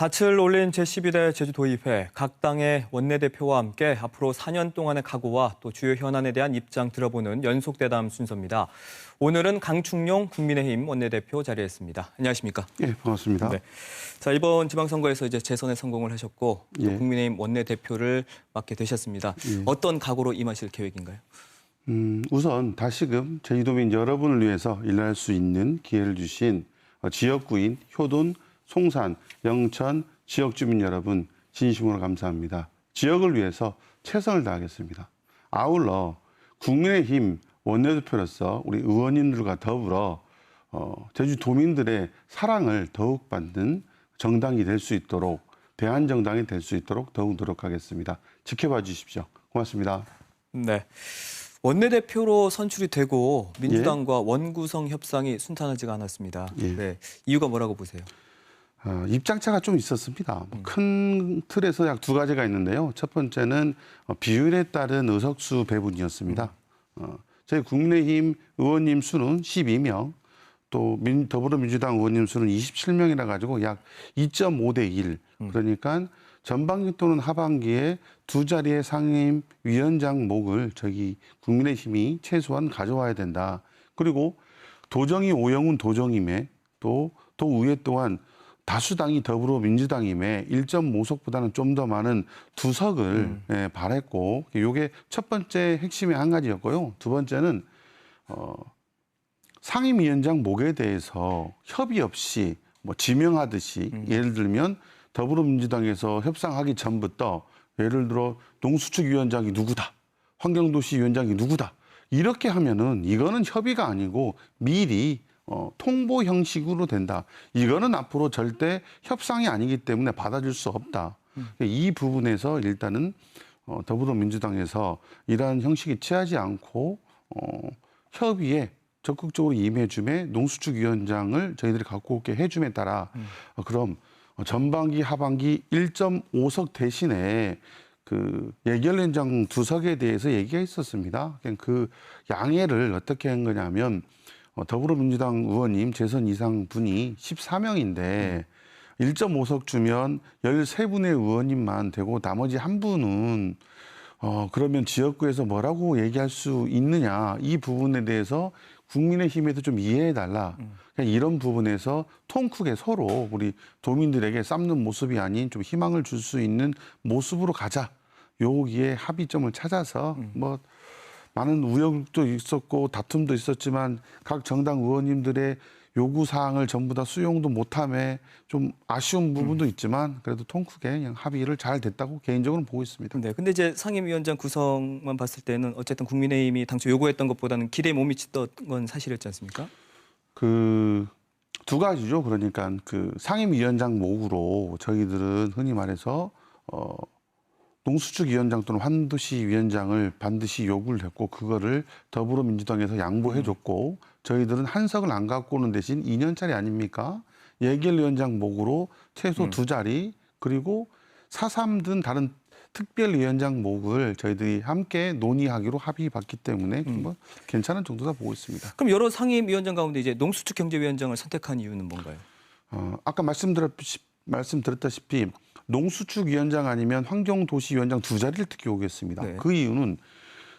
닻을 올린 제12대 제주도의회 각 당의 원내대표와 함께 앞으로 4년 동안의 각오와 또 주요 현안에 대한 입장 들어보는 연속대담 순서입니다. 오늘은 강충룡 국민의힘 원내대표 자리했습니다. 안녕하십니까? 예, 반갑습니다. 네. 자, 이번 지방선거에서 이제 재선에 성공을 하셨고 또 예. 국민의힘 원내대표를 맡게 되셨습니다. 예. 어떤 각오로 임하실 계획인가요? 우선 다시금 제주도민 여러분을 위해서 일할 수 있는 기회를 주신 지역구인 효돈, 송산, 영천 지역주민 여러분 진심으로 감사합니다. 지역을 위해서 최선을 다하겠습니다. 아울러 국민의힘 원내대표로서 우리 의원님들과 더불어 제주도민들의 사랑을 더욱 받는 정당이 될 수 있도록, 대한정당이 될 수 있도록 더욱 노력하겠습니다. 지켜봐 주십시오. 고맙습니다. 네. 원내대표로 선출이 되고 민주당과 예. 원구성 협상이 순탄하지가 않았습니다. 예. 네. 이유가 뭐라고 보세요? 입장차가 좀 있었습니다. 큰 틀에서 약 두 가지가 있는데요. 첫 번째는 비율에 따른 의석수 배분이었습니다. 저희 국민의힘 의원님 수는 12명, 또 더불어민주당 의원님 수는 27명이라 가지고 약 2.5대 1. 그러니까 전반기 또는 하반기에 두 자리의 상임위원장 목을 저희 국민의힘이 최소한 가져와야 된다. 그리고 도정이 오영훈 도정임에 또 의회 또한 다수당이 더불어민주당임에 1.5석보다는 좀 더 많은 2석을 바랬고, 이게 첫 번째 핵심의 한 가지였고요. 두 번째는 상임위원장 목에 대해서 협의 없이 뭐 지명하듯이 예를 들면 더불어민주당에서 협상하기 전부터 예를 들어 농수축위원장이 누구다, 환경도시위원장이 누구다 이렇게 하면은 이거는 협의가 아니고 미리 통보 형식으로 된다. 이거는 앞으로 절대 협상이 아니기 때문에 받아줄 수 없다. 이 부분에서 일단은 더불어민주당에서 이러한 형식이 취하지 않고 협의에 적극적으로 임해줌에 농수축위원장을 저희들이 갖고 오게 해줌에 따라 그럼 전반기 하반기 1.5석 대신에 그 예결위원장 2석에 대해서 얘기가 있었습니다. 그 양해를 어떻게 한 거냐면 더불어민주당 의원님 재선 이상 분이 14명인데 1.5석 주면 13분의 의원님만 되고 나머지 한 분은 그러면 지역구에서 뭐라고 얘기할 수 있느냐, 이 부분에 대해서 국민의힘에도 좀 이해해달라. 이런 부분에서 통 크게 서로 우리 도민들에게 삶는 모습이 아닌 좀 희망을 줄 수 있는 모습으로 가자. 여기에 합의점을 찾아서 뭐 많은 우여곡도 있었고 다툼도 있었지만 각 정당 의원님들의 요구사항을 전부 다 수용도 못함에 좀 아쉬운 부분도 있지만 그래도 통 크게 그냥 합의를 잘 됐다고 개인적으로 보고 있습니다. 네, 근데 이제 상임위원장 구성만 봤을 때는 어쨌든 국민의힘이 당초 요구했던 것보다는 기대에 못 미쳤던 건 사실이었지 않습니까? 그 두 가지죠. 그러니까 그 상임위원장 목으로 저희들은 흔히 말해서 농수축위원장 또는 환도시위원장을 반드시 요구를 했고 그거를 더불어민주당에서 양보해줬고 저희들은 한석을 안 갖고 오는 대신 2년짜리 아닙니까? 예결위원장 목으로 최소 2자리 그리고 4.3든 다른 특별위원장 목을 저희들이 함께 논의하기로 합의받기 때문에 뭐 괜찮은 정도다 보고 있습니다. 그럼 여러 상임위원장 가운데 이제 농수축경제위원장을 선택한 이유는 뭔가요? 아까 말씀드렸다시피 농수축위원장 아니면 환경도시위원장 2자리를 특히 요구했습니다. 네. 그 이유는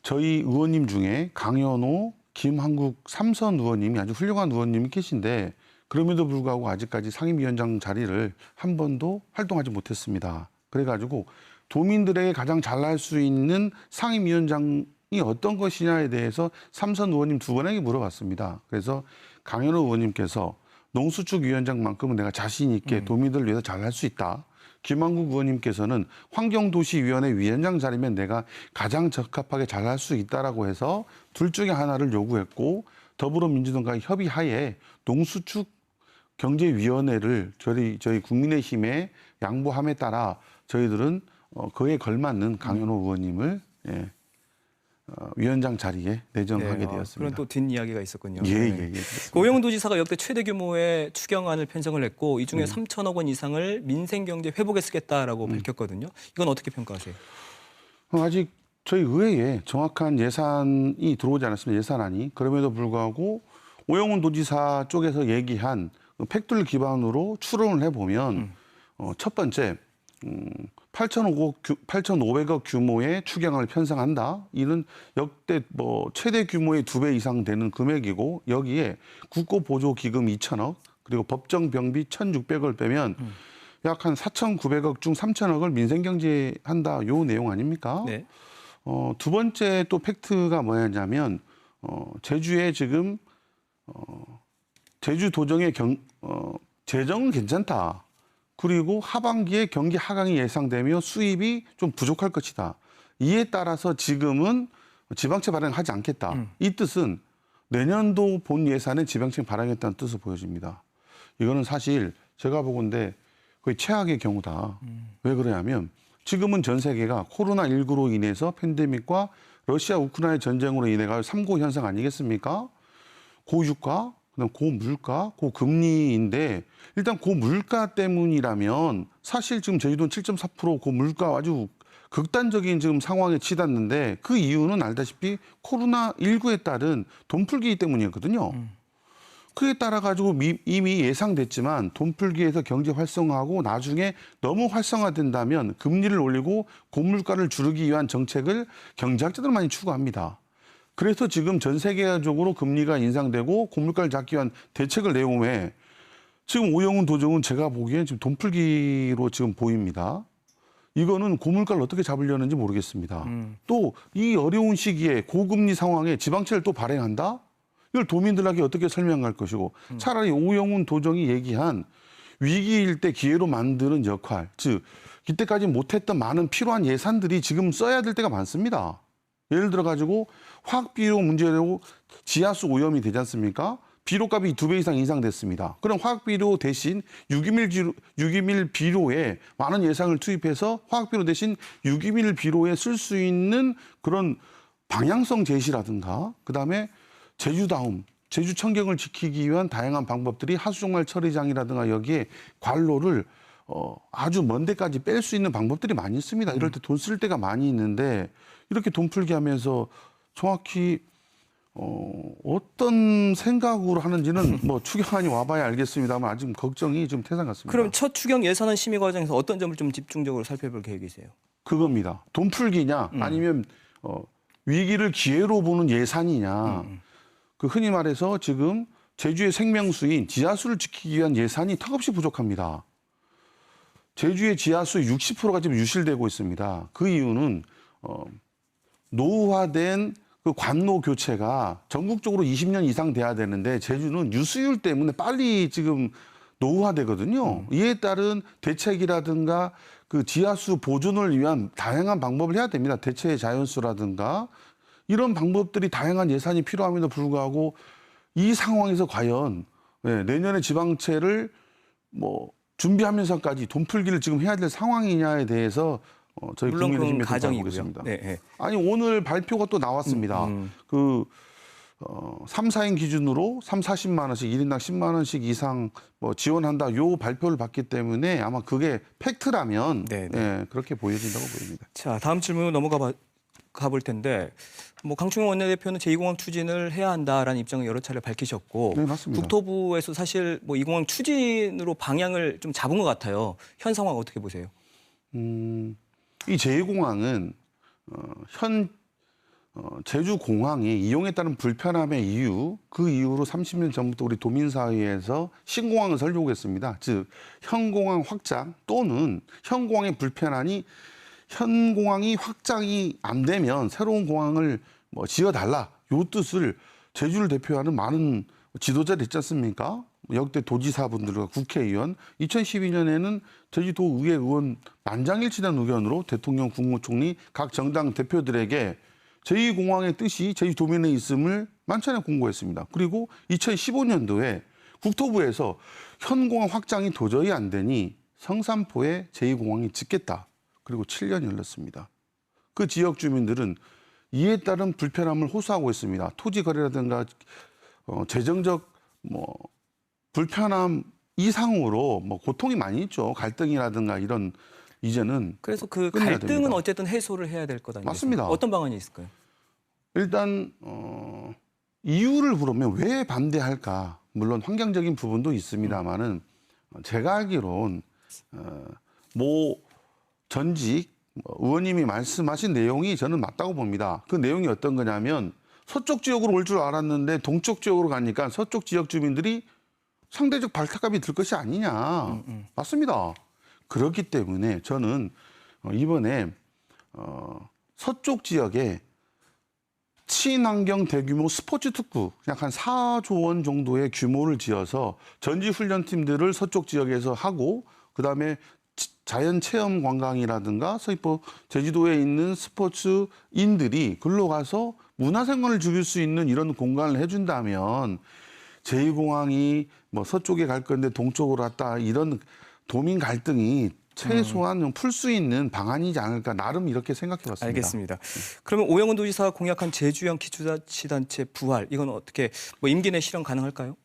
저희 의원님 중에 강현호, 김한국 3선 의원님이 아주 훌륭한 의원님이 계신데 그럼에도 불구하고 아직까지 상임위원장 자리를 한 번도 활동하지 못했습니다. 그래가지고 도민들에게 가장 잘할 수 있는 상임위원장이 어떤 것이냐에 대해서 3선 의원님 2분에게 물어봤습니다. 그래서 강현호 의원님께서 농수축위원장만큼은 내가 자신 있게 도민들을 위해서 잘할 수 있다. 김한국 의원님께서는 환경도시위원회 위원장 자리면 내가 가장 적합하게 잘할 수 있다라고 해서 둘 중에 하나를 요구했고 더불어민주당과 협의하에 농수축 경제위원회를 저희 국민의힘에 양보함에 따라 저희들은 그에 걸맞는 강현호 의원님을 위원장 자리에 내정하게 되었습니다. 그런 또 뒷이야기가 있었군요. 예. 오영훈 도지사가 역대 최대 규모의 추경안을 편성을 했고 이 중에 3천억 원 이상을 민생경제 회복에 쓰겠다라고 밝혔거든요. 이건 어떻게 평가하세요? 아직 저희 의회에 정확한 예산이 들어오지 않았습니다. 예산안이. 그럼에도 불구하고 오영훈 도지사 쪽에서 얘기한 팩트를 기반으로 추론을 해보면 첫 번째 8,500억 규모의 추경을 편성한다. 이는 역대 최대 규모의 2배 이상 되는 금액이고 여기에 국고보조기금 2,000억 그리고 법정병비 1,600억을 빼면 약 한 4,900억 중 3,000억을 민생경제한다. 요 내용 아닙니까? 네. 두 번째 또 팩트가 뭐였냐면 제주에 지금 제주 도정의 재정은 괜찮다. 그리고 하반기에 경기 하강이 예상되며 수입이 좀 부족할 것이다. 이에 따라서 지금은 지방채 발행하지 않겠다. 이 뜻은 내년도 본 예산에 지방채 발행했다는 뜻을 보여집니다. 이거는 사실 제가 보건대 거의 최악의 경우다. 왜 그러냐면 지금은 전 세계가 코로나19로 인해서 팬데믹과 러시아 우크라이나 전쟁으로 인해 가 3고 현상 아니겠습니까? 고유가, 그다음 고물가, 고금리인데 일단 고물가 때문이라면 사실 지금 제주도는 7.4% 고물가 아주 극단적인 지금 상황에 치닫는데 그 이유는 알다시피 코로나19에 따른 돈풀기 때문이었거든요. 그에 따라 가지고 이미 예상됐지만 돈풀기에서 경제 활성화하고 나중에 너무 활성화된다면 금리를 올리고 고물가를 줄이기 위한 정책을 경제학자들은 많이 추구합니다. 그래서 지금 전 세계적으로 금리가 인상되고 고물가를 잡기 위한 대책을 내용에 지금 오영훈 도정은 제가 보기엔 지금 돈풀기로 지금 보입니다. 이거는 고물가를 어떻게 잡으려는지 모르겠습니다. 또 이 어려운 시기에 고금리 상황에 지방채를 또 발행한다? 이걸 도민들에게 어떻게 설명할 것이고 차라리 오영훈 도정이 얘기한 위기일 때 기회로 만드는 역할, 즉 이때까지 못했던 많은 필요한 예산들이 지금 써야 될 때가 많습니다. 예를 들어 가지고 화학비료 문제로 지하수 오염이 되지 않습니까? 비료값이 2배 이상 인상됐습니다. 그럼 화학비료 대신 유기밀 비료에 많은 예산을 투입해서 화학비료 대신 유기밀 비료에 쓸 수 있는 그런 방향성 제시라든가 그다음에 제주다움, 제주 청경을 지키기 위한 다양한 방법들이 하수종말 처리장이라든가 여기에 관로를 아주 먼 데까지 뺄 수 있는 방법들이 많이 있습니다. 이럴 때 돈 쓸 때가 많이 있는데 이렇게 돈 풀기 하면서 정확히 어떤 생각으로 하는지는 추경안이 와봐야 알겠습니다만 아직 걱정이 좀 태산 같습니다. 그럼 첫 추경 예산안 심의 과정에서 어떤 점을 좀 집중적으로 살펴볼 계획이세요? 그겁니다. 돈 풀기냐 아니면 위기를 기회로 보는 예산이냐. 그 흔히 말해서 지금 제주의 생명수인 지하수를 지키기 위한 예산이 턱없이 부족합니다. 제주의 지하수의 60%가 지금 유실되고 있습니다. 그 이유는 노후화된 그 관로 교체가 전국적으로 20년 이상 돼야 되는데 제주는 유수율 때문에 빨리 지금 노후화되거든요. 이에 따른 대책이라든가 그 지하수 보존을 위한 다양한 방법을 해야 됩니다. 대체 자연수라든가 이런 방법들이 다양한 예산이 필요함에도 불구하고 이 상황에서 과연 내년에 지방채를 준비하면서까지 돈 풀기를 지금 해야 될 상황이냐에 대해서 저희 물론 그건 국민의힘에서 가정이고요. 보겠습니다. 네, 네. 아니 오늘 발표가 또 나왔습니다. 3, 4인 기준으로 3, 40만 원씩 1인당 10만 원씩 이상 지원한다. 요 발표를 받기 때문에 아마 그게 팩트라면 그렇게 보여진다고 보입니다. 자, 다음 질문으로 넘어가 볼 텐데 강충영 원내대표는 제2공항 추진을 해야 한다라는 입장을 여러 차례 밝히셨고 네, 맞습니다. 국토부에서 사실 2공항 추진으로 방향을 좀 잡은 것 같아요. 현 상황 어떻게 보세요? 이 제2공항은 현 제주공항이 이용에 따른 불편함의 이유, 그 이유로 30년 전부터 우리 도민사회에서 신공항을 설계했습니다. 즉 현공항 확장 또는 현공항의 불편함이 현 공항이 확장이 안 되면 새로운 공항을 지어달라. 요 뜻을 제주를 대표하는 많은 지도자들 있지 않습니까? 역대 도지사분들과 국회의원, 2012년에는 제주도의회 의원 만장일치된 의견으로 대통령, 국무총리, 각 정당 대표들에게 제2공항의 뜻이 제주도민에 있음을 만찬에 공고했습니다. 그리고 2015년도에 국토부에서 현공항 확장이 도저히 안 되니 성산포에 제2공항이 짓겠다. 그리고 7년 열렸습니다. 그 지역 주민들은 이에 따른 불편함을 호소하고 있습니다. 토지 거래라든가 재정적 불편함 이상으로 고통이 많이 있죠. 갈등이라든가 이런 이제는 그래서 그 끝내야 갈등은 됩니다. 어쨌든 해소를 해야 될 것 아니겠습니까? 맞습니다. 어떤 방안이 있을까요? 일단 이유를 물으면 왜 반대할까? 물론 환경적인 부분도 있습니다만은 제가 알기론 모 전직 의원님이 말씀하신 내용이 저는 맞다고 봅니다. 그 내용이 어떤 거냐면 서쪽 지역으로 올 줄 알았는데 동쪽 지역으로 가니까 서쪽 지역 주민들이 상대적 발탁감이 들 것이 아니냐. 맞습니다. 그렇기 때문에 저는 이번에 서쪽 지역에 친환경 대규모 스포츠 특구 약 한 4조 원 정도의 규모를 지어서 전지 훈련팀들을 서쪽 지역에서 하고 그다음에 자연 체험 관광이라든가 서귀포 제주도에 있는 스포츠인들이 글로 가서 문화생활을 즐길 수 있는 이런 공간을 해준다면 제2공항이 뭐 서쪽에 갈 건데 동쪽으로 갔다 이런 도민 갈등이 최소한 풀 수 있는 방안이지 않을까 나름 이렇게 생각해봤습니다. 알겠습니다. 그러면 오영훈 도지사가 공약한 제주형 기초자치단체 부활 이건 어떻게 뭐 임기 내 실현 가능할까요?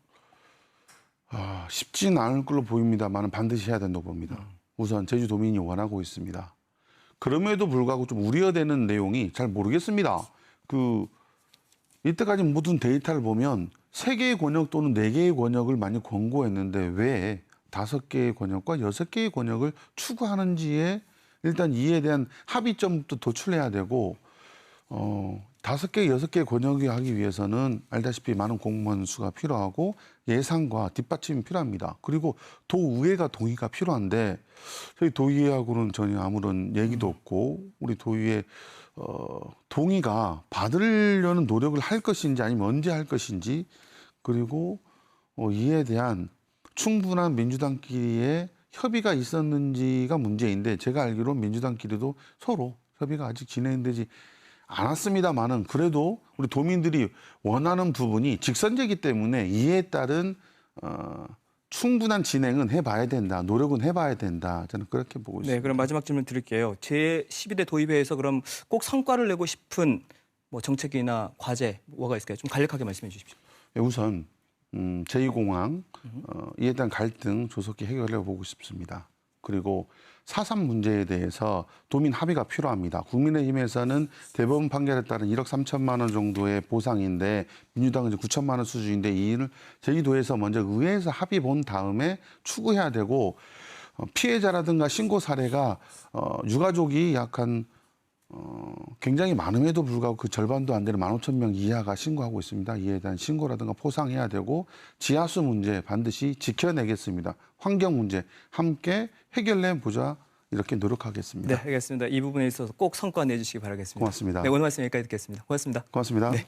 쉽지는 않을 걸로 보입니다만 반드시 해야 된다고 봅니다. 우선 제주도민이 원하고 있습니다. 그럼에도 불구하고 좀 우려되는 내용이 잘 모르겠습니다. 이때까지 모든 데이터를 보면 3개의 권역 또는 4개의 권역을 많이 권고했는데 왜 5개의 권역과 6개의 권역을 추구하는지에 일단 이에 대한 합의점부터 도출해야 되고 5개, 6개 권역이 하기 위해서는 알다시피 많은 공무원 수가 필요하고 예산과 뒷받침이 필요합니다. 그리고 도의회가 동의가 필요한데 저희 도의회하고는 전혀 아무런 얘기도 없고 우리 도의회 동의가 받으려는 노력을 할 것인지 아니면 언제 할 것인지 그리고 이에 대한 충분한 민주당끼리의 협의가 있었는지가 문제인데 제가 알기로 민주당끼리도 서로 협의가 아직 진행되지 않았습니다만은 그래도 우리 도민들이 원하는 부분이 직선제이기 때문에 이에 따른 충분한 진행은 해봐야 된다. 노력은 해봐야 된다. 저는 그렇게 보고 있습니다. 네, 그럼 마지막 질문 드릴게요. 제12대 도의회에서 그럼 꼭 성과를 내고 싶은 뭐 정책이나 과제 뭐가 있을까요? 좀 간략하게 말씀해 주십시오. 네, 우선 제2공항 이에 대한 갈등 조속히 해결해 보고 싶습니다. 그리고 4.3 문제에 대해서 도민 합의가 필요합니다. 국민의힘에서는 대법원 판결에 따른 1억 3천만 원 정도의 보상인데 민주당은 이제 9천만 원 수준인데 이를 제주도에서 먼저 의회에서 합의 본 다음에 추구해야 되고 피해자라든가 신고 사례가 유가족이 약한 굉장히 많음에도 불구하고 그 절반도 안 되는 15,000명 이하가 신고하고 있습니다. 이에 대한 신고라든가 포상해야 되고 지하수 문제 반드시 지켜내겠습니다. 환경 문제 함께 해결내 보자 이렇게 노력하겠습니다. 네, 알겠습니다. 이 부분에 있어서 꼭 성과 내주시기 바라겠습니다. 고맙습니다. 네, 오늘 말씀 여기까지 듣겠습니다. 고맙습니다. 고맙습니다. 네.